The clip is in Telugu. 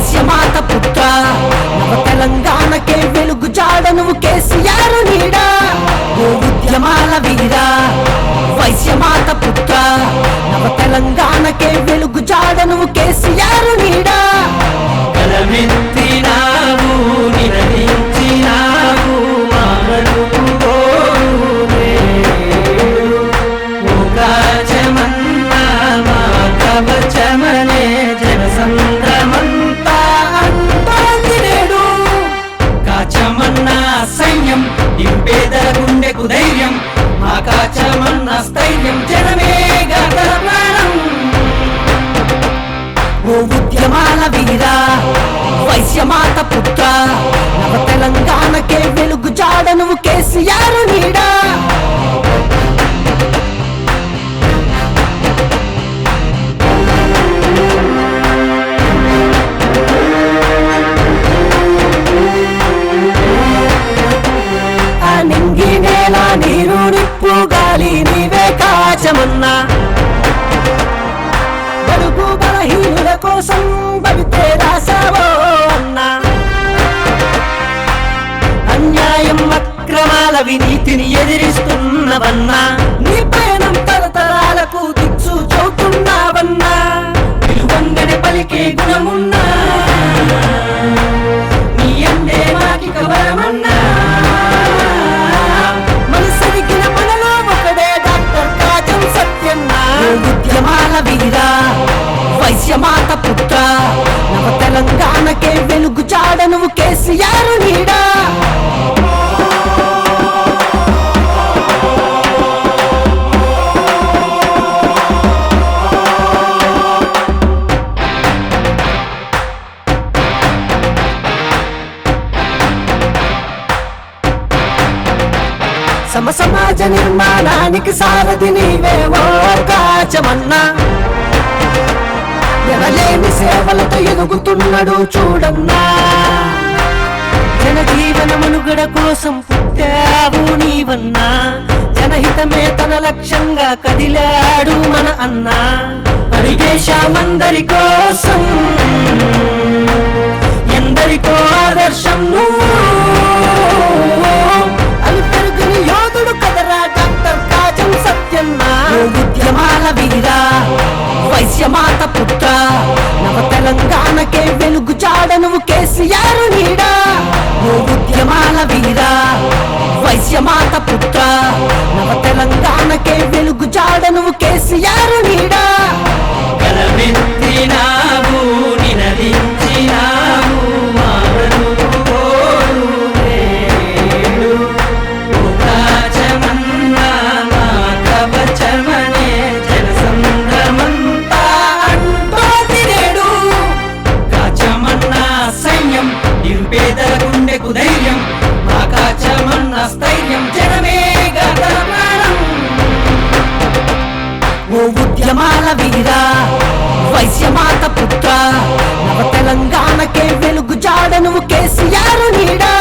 వైశ్యమాత పుత్ర నవ తెలంగాణకే వెలుగు జాడ నువ్వు కేసీఆర్ నీడా ఓ ఉద్యమాల వీరా వైశ్యమాత పుత్ర నవ తెలంగాణకే వెలుగు జాడ నువ్వు కేసీఆర్ నీడా కలమెత్తినావు నినదించినావు కాచమన్నా మా కవచమనే జనసంద్రమంతా అంతోంది నేడు కాచమన్నా సైన్యం నింపేదల గుండెకు ధైర్యం మా కాచమన్నా స్థైర్యం జనమే గత ప్రాణం ఓ ఉద్యమాల వీరా వైశ్యమాత పుత్ర నవ తెలంగాణకే వెలుగు జాడ నువ్వు కేసీఆర్ నీడా నింగి నేల నీరు నిప్పు గాలి నీవే కాచమన్నా బడుగు బలహీనుల కోసం భవితే రాసావో అన్నా అన్యాయం అక్రమాల వినీతిని ఎదిరిస్తున్నవన్నా నీ పయనం తరతరాలకు దిక్సు చౌతున్నావన్నా విలువంగని పలికే గుణమున్నా నీ అందే మాకిక వరమన్నా మనసరిగిన మనలో ఒకడే డాక్టర్ కాచం సత్యన్నా ఉద్యమాల వీరా వైశ్యమాత పుత్ర నవ తెలంగాణకే వెలుగు జాడ నువ్వు కేసీఆర్ నీడా సమ సమాజ నిర్మాణానికి సారథి నీవే ఓ కాచమన్నా ఎనలేని సేవలతో ఎదుగుతున్నాడు చూడన్నా జనజీవన మనుగడ కోసం పుట్టావు నీవన్నా జనహితమే తన లక్ష్యంగా కదిలాడు మన అన్నా పరిదేశమందరి కోసం ఎందరికో ఆదర్శం నువ్వు అలుపెరుగుని యోధుడు కదరా డాక్టర్ కాచం సత్యన్నా ఉద్యమాల వీరా వైశ్యమాత పుత్ర నవ తెలంగాణకే వెలుగు జాడ నువ్వు కేసీఆర్ నీడా ఓ ఉద్యమాల వీరా వైశ్యమాత పుత్ర నవ తెలంగాణకే వెలుగు జాడ నువ్వు కేసీఆర్ నీడా కలమెత్తినావు నినదించినావు కాచమన్నా మా కవచమనే జనసంద్రమంతా అంటోంది నేడు కాచమన్నా సైన్యం నింపేదల గుండెకు ధైర్యం మా కాచమన్నా స్థైర్యం జనమే గత ప్రాణం ఓ ఉద్యమాల వీరా వైశ్యమాత పుత్ర నవ తెలంగాణకే వెలుగు జాడ నువ్వు కేసీఆర్ నీడా